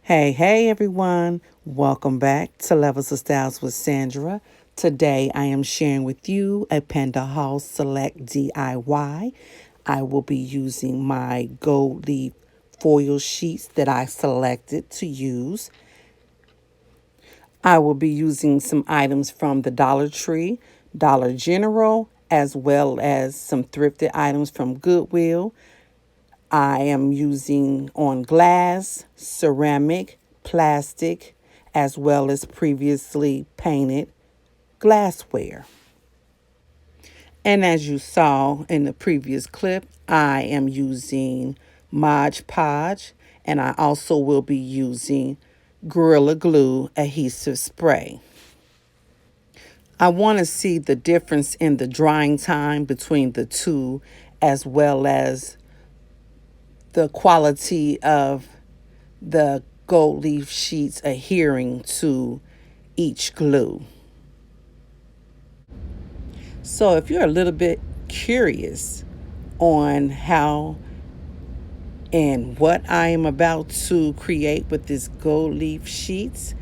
Hey everyone, welcome back to Levels of Styles with Sandra. Today I am sharing with you a PANDAHALL Select DIY. I will be using my gold leaf foil sheets that I selected to use. I will be using some items from the Dollar Tree, Dollar General, as well as some thrifted items from Goodwill. I am using on glass, ceramic, plastic, as well as previously painted glassware. And as you saw in the previous clip, I am using Mod Podge, and I also will be using Gorilla Glue adhesive spray. I want to see the difference in the drying time between the two, as well as the quality of the gold leaf sheets adhering to each glue. So if you're a little bit curious on how and what I am about to create with this gold leaf sheets,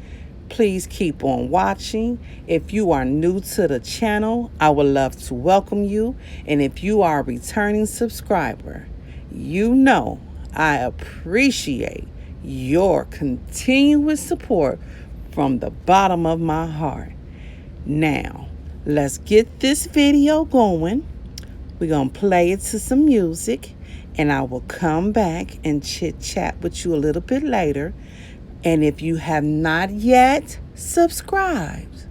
please keep on watching. If you are new to the channel, I would love to welcome you. And if you are a returning subscriber, you know I appreciate your continuous support from the bottom of my heart. Now, let's get this video going. We're going to play it to some music, and I will come back and chit chat with you a little bit later. And if you have not yet subscribed,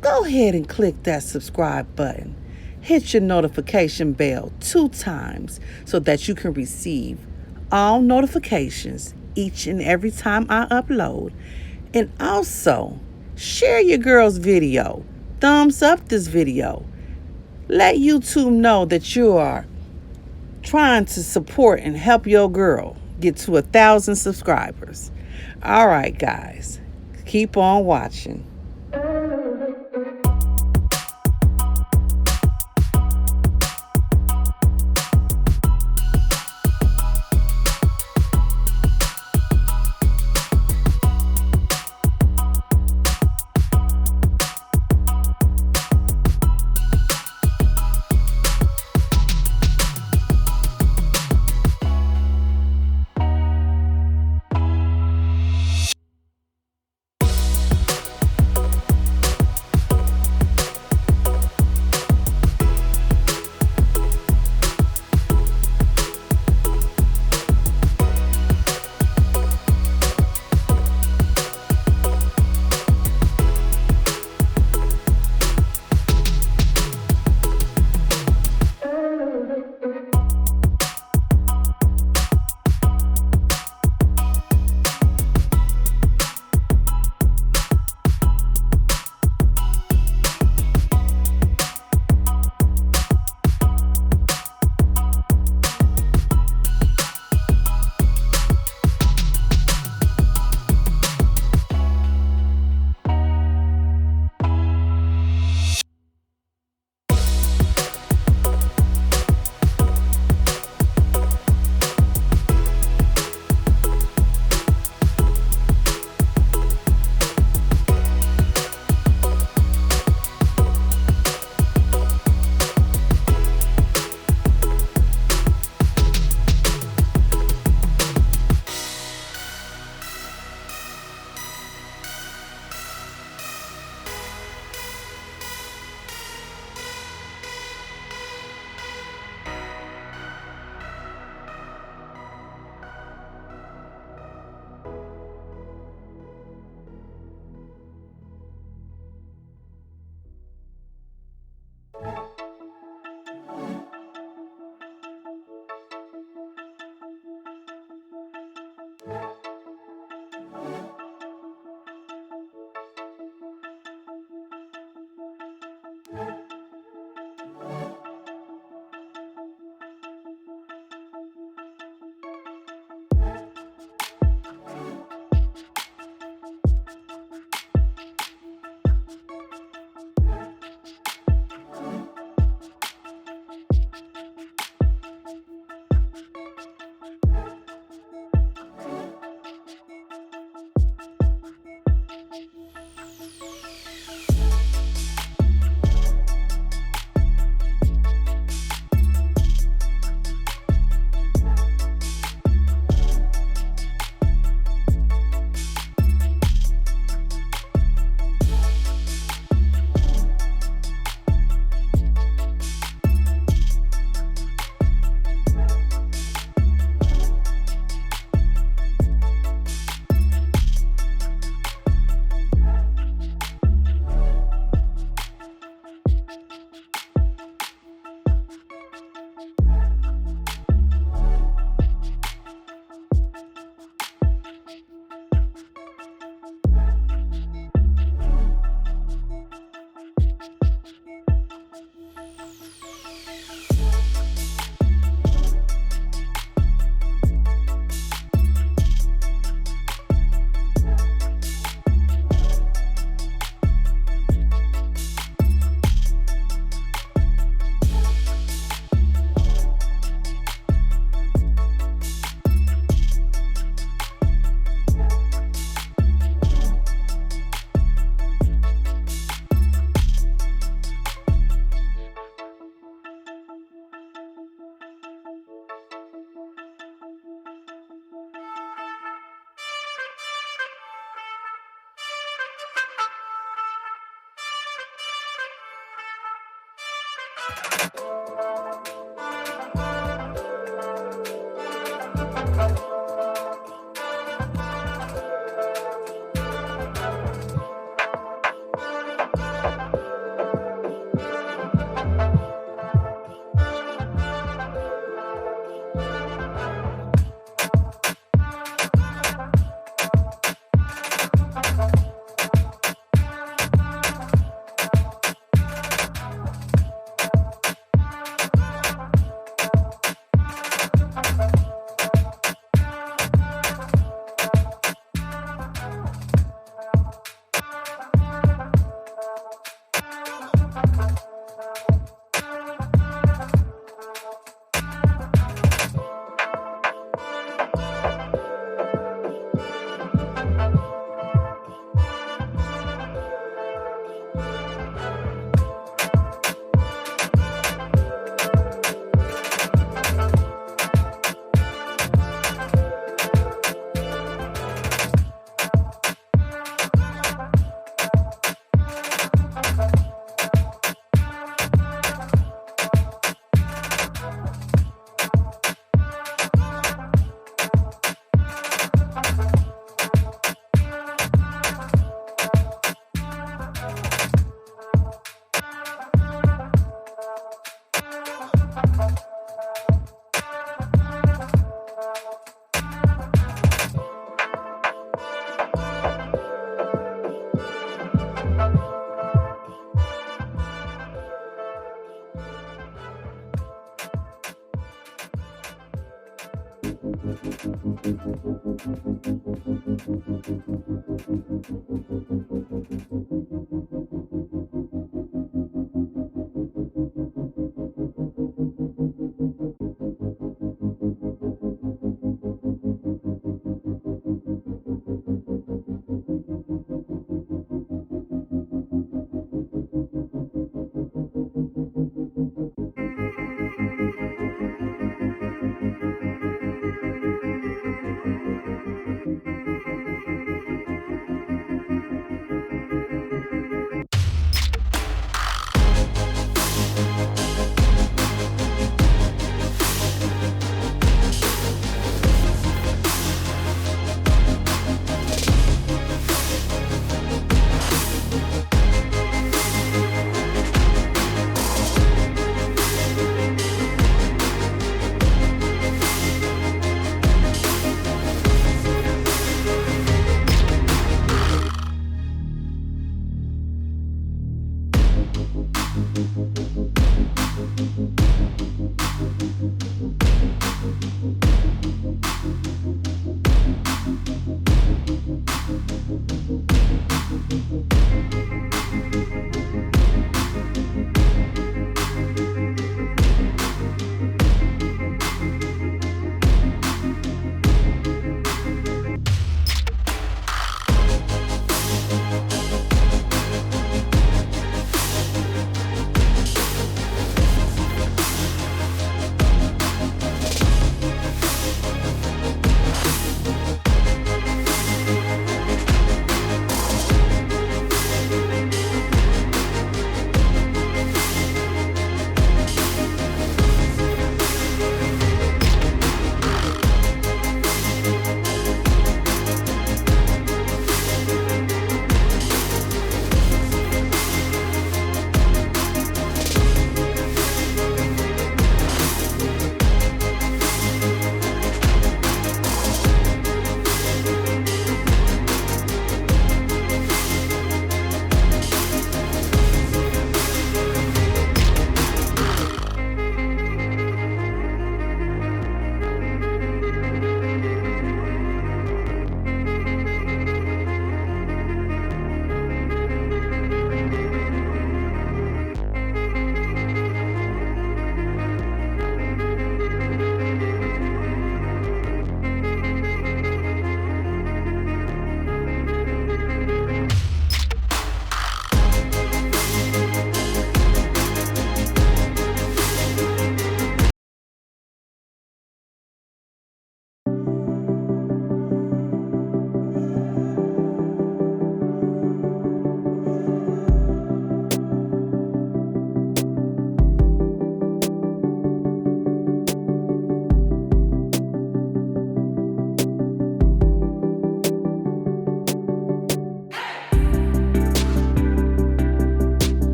go ahead and click that subscribe button. Hit your notification bell 2 times so that you can receive all notifications each and every time I upload. And also, share your girl's video. Thumbs up this video. Let YouTube know that you are trying to support and help your girl get to 1,000 subscribers. All right, guys, keep on watching.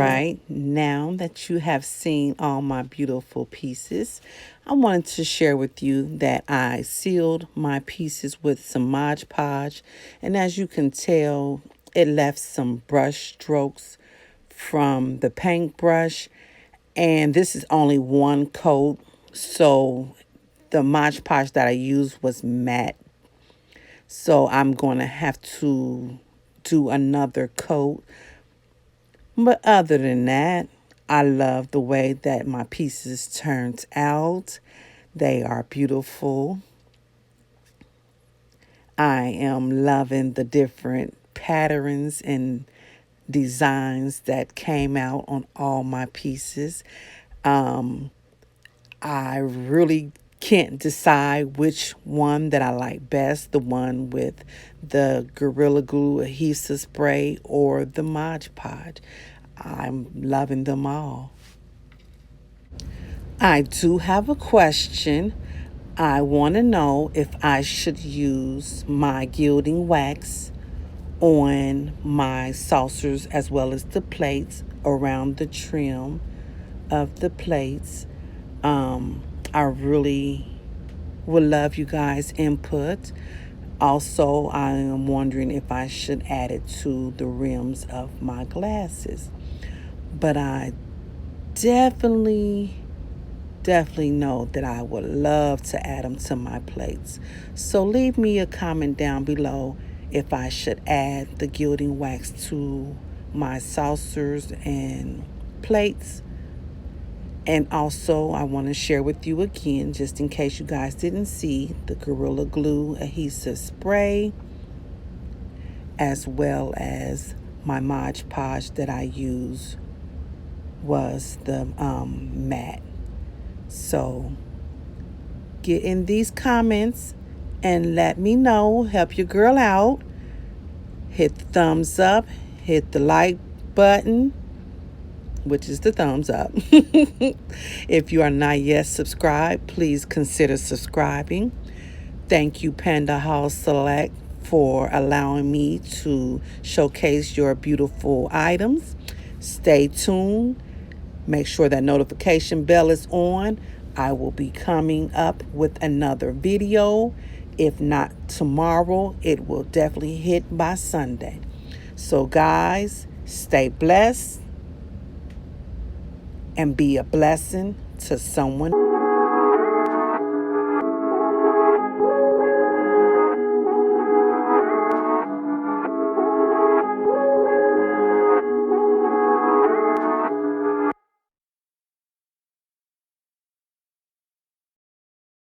right, now that you have seen all my beautiful pieces, I wanted to share with you that I sealed my pieces with some Mod Podge, and as you can tell, it left some brush strokes from the paintbrush, and this is only one coat, so the Mod Podge that I used was matte, so I'm going to have to do another coat. But other than that, I love the way that my pieces turned out. They are beautiful. I am loving the different patterns and designs that came out on all my pieces. I really can't decide which one that I like best, the one with the Gorilla Glue adhesive spray or the Mod Podge. I'm loving them all. I do have a question. I want to know if I should use my gilding wax on my saucers as well as the plates around the trim of the plates. I really would love you guys' input. Also, I am wondering if I should add it to the rims of my glasses. But I definitely know that I would love to add them to my plates. So leave me a comment down below if I should add the gilding wax to my saucers and plates. And also, I want to share with you again, just in case you guys didn't see, the Gorilla Glue adhesive spray, as well as my Mod Podge that I use was the matte. So get in these comments and let me know. Help your girl out. Hit the thumbs up. Hit the like button, which is the thumbs up. If you are not yet subscribed, please consider subscribing. Thank you, PANDAHALL Select, for allowing me to showcase your beautiful items. Stay tuned. Make sure that notification bell is on. I will be coming up with another video. If not tomorrow, it will definitely hit by Sunday. So guys, stay blessed and be a blessing to someone.